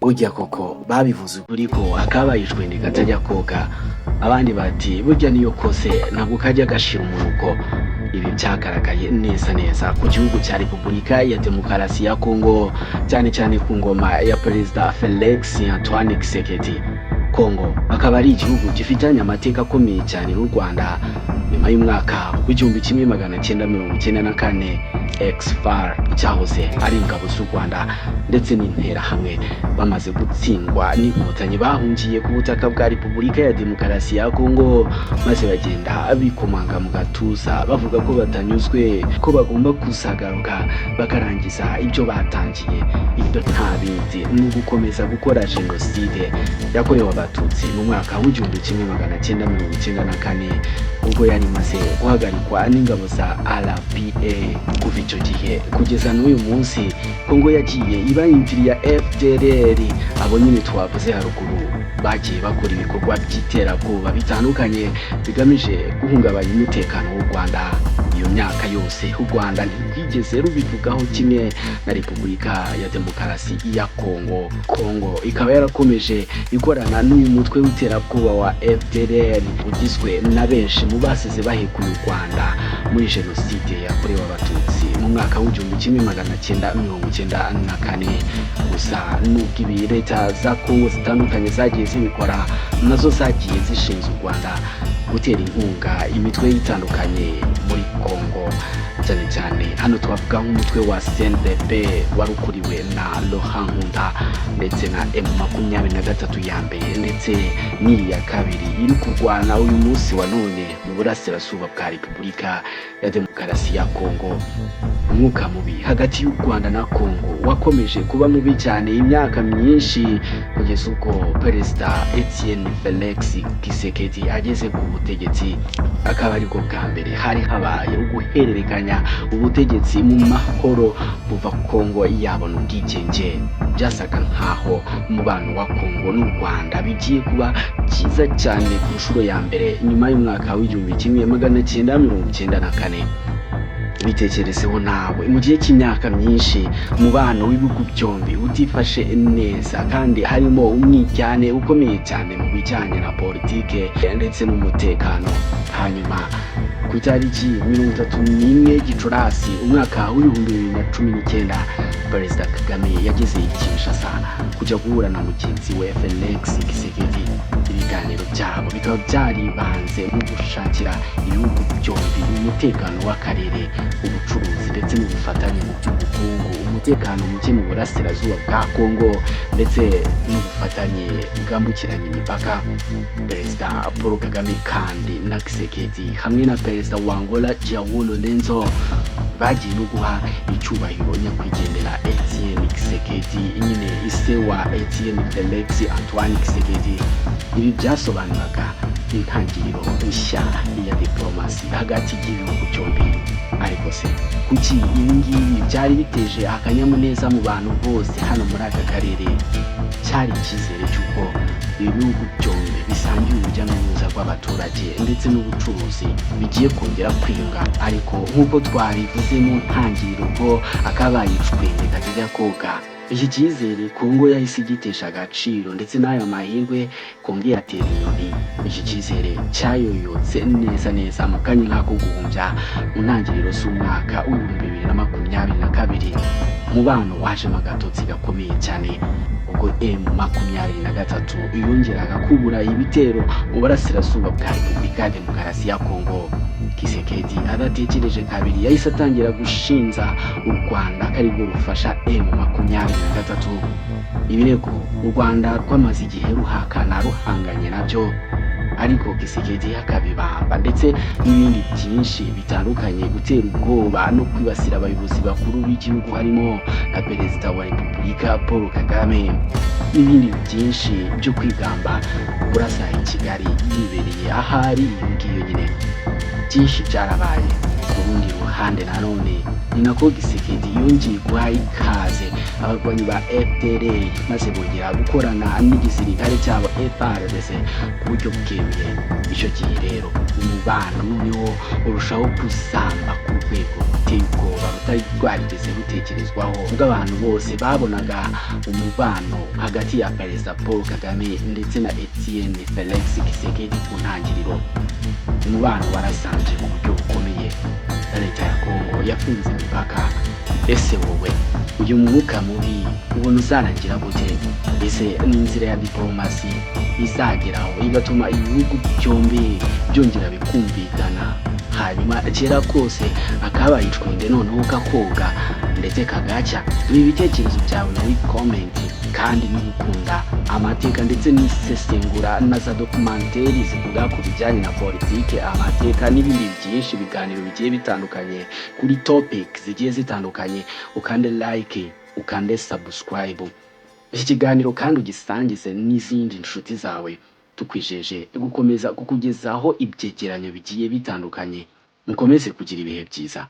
burya koko babivuze ukuri ko akabayijwe katajya koga, abandi bati burya niyo kose ntabwo kajya gashira umunuko. Ibi byagaragaye neza ku gihugu cya Repubulika ya Demokarasi ya Kongo, cyane cyane ku ngoma ya Perezida Felix Antoine Tshisekedi. Kongo akaba ari igihugu gifitanye amateka akomeye cyane n'u Rwanda. Nyuma y'umwaka w'1994 ex-FAR cyahoze ari ingabo z'u Rwanda ndetse n'interahamwe bamaze gutsindwa n'inkotanyi, bahungiye ku butaka bwa Repubulika ya Demokarasi ya Kongo, maze bagenda bikomanga mu gatuza bavuga ko batanyuzwe, ko bagomba kuzagaruka bakarangiza ibyo batangiye. Ibyo nta bindi ni ugukomeza gukora jenoside yakorewe abatutsi mu mwaka w'1994 ubwo yari imaze guhagarikwa n'ingabo za RPA. Kuva icyo gihe kugeza n'uyu munsi, Kongo yagiye iba imviri ya FDLR. Abo nyine twavuze haruguru bagiye bakora ibikorwa by'iterabwoba bitandukanye bigamije guhungabanya umutekano w'u Rwanda. Iyo myaka yose u Rwanda ntirwigeze rubivugaho kimwe na Repubulika ya Demokarasi ya Kongo. Kongo ikaba yarakomeje ikorana n'uyu mutwe w'iterabwoba wa FDLR ugizwe na benshi mu basize bahekuye u Rwanda muri jenoside yakorewe abatutsi mu mwaka w'1994. Gusa nubwo ibi leta za Kongo zitandukanye zagiye zibikora, nazo zagiye zishinze u Rwanda gutera inkunga imitwe itandukanye muri Kongo, cyane cyane hano twavuga nk'umutwe wa CNDP wari ukuriwe na Laurent Nkunda ndetse na M23 ya mbere ndetse n'iya kabiri iri kurwana uyu munsi wa none mu burasirazuba bwa Repubulika ya Demokarasi ya Kongo. Umwuka mubi hagati y'u Rwanda na Kongo wakomeje kuba mubi cyane imyaka myinshi, kugeza ubwo Perezida Etienne Felix Tshisekedi ageze ku butegetsi. Akaba ariko bwa mbere hari habaye uguhererekanya ubutegetsi mu mahoro kuva Kongo yabona ubwigenge. Byasaga nkaho umubano wa Kongo n'u Rwanda bigiye kuba cyiza cyane ku nshuro ya mbere nyuma y'umwaka w'1994. Bitekerezeho nawe, mu gihe cy'imyaka myinshi umubano w'ibihugu byombi utifashe neza, kandi harimo umwijyane ukomeye cyane mu bijyanye na politike ndetse n'umutekano. Hanyuma ku itariki 31 Gicurasi umwaka w'2019, Perezida Kagame yageze i Kinshasa kujya guhura na mugenzi we Felix Tshisekedi. Ibiganiro byabo bikaba byaribanze mu gushakira ibihugu byombi umutekano w'akarere, ubucuruzi ndetse n'ubufatanye mu by'ubukungu, umutekano muke mu burasirazuba bwa Kongo ndetse n'ubufatanye bwambukiranya imipaka. Perezida Paul Kagame kandi na Tshisekedi hamwe na Perezida wa Angola João Lourenço bagiye no guha icyubahiro nyakwigendera Etienne Tshisekedi, nyine ise wa Etienne Felix Antoine Tshisekedi. Ibi byasobanuraga intangiriro nshya ya diplomasi hagati y'ibihugu byombi. Ariko se kuki ibi ngibi byari biteje akanyamuneza mu bantu bose hano muri aka karere? Cyari icyizere cy'uko ibihugu byombi bisangiye urujya n'uruza rw'abaturage ndetse n'ubucuruzi bigiye kongera kwiyunga. Ariko nk'uko twabivuze mu ntangiriro ko akabaye icwende katajya koga, iki cyizere Kongo yahise igitesha agaciro ndetse n'aya mahirwe Kongo yatera inyoni. Iki cyizere cyayoyotse neza mu kanya nk'ako guhumbya mu ntangiriro z'umwaka w'2022. Umubano wajemo agatotsi gakomeye cyane ubwo M23 yongeraga kubura ibitero mu burasirazuba bwa Repubulika ya Demokarasi ya Kongo. Tshisekedi adatekereje kabiri yahise atangira gushinja u Rwanda ko arirwo rufasha M23. Ibirego u Rwanda rwamaze igihe ruhakana ruhanganye nabyo, ariko Tshisekedi akabibamba ndetse n'ibindi byinshi bitandukanye, gutera ubwoba no kwibasira abayobozi bakuru b'igihugu harimo na Perezida wa Repubulika Paul Kagame, n'ibindi byinshi byo kwigamba burasa i Kigali yibereye ahari iyo ngiyo nyine. Byinshi byarabaye. Ku rundi ruhande nanone ni nako Tshisekedi yongeye guha ikaze abarwanyi ba FDLR maze bongera gukorana n'igisirikare cyabo FARDC ku buryo bweruye. Icyo gihe rero umubano noneho urushaho kuzamba ku rwego ruteye ubwoba rutari rwarigeze rutekerezwaho ubwo abantu bose babonaga umubano hagati ya Perezida Paul Kagame ndetse na Etienne Felix Tshisekedi ku ntangiriro. Umubano warasanje mu buryo bukomeye. Leta ya Kongo yafunze imipaka. Ese wowe uyu mwuka mubi ubona uzarangira gute? Ese n'inzira ya diplomasi izageraho igatuma ibihugu byombi byongera bikumvikana, hanyuma kera kose akabaye icwende noneho kakoga ndetse kagacya? Ibi bitekerezo byawe muri comment, kandi n'ugukunda amateka ndetse n'isesengura na za documentary zivuga ku bijyanye na politike, amateka n'ibindi byinshi, ibiganiro bigiye bitandukanye kuri topic zigiye zitandukanye. Ukande like, ukande subscribe iki kiganiro kandi ugisangize n'izindi nshuti zawe. Tukwijeje gukomeza kukugezaho ibyegeranyo bigiye bitandukanye. Mukomeze kugira ibihe byiza.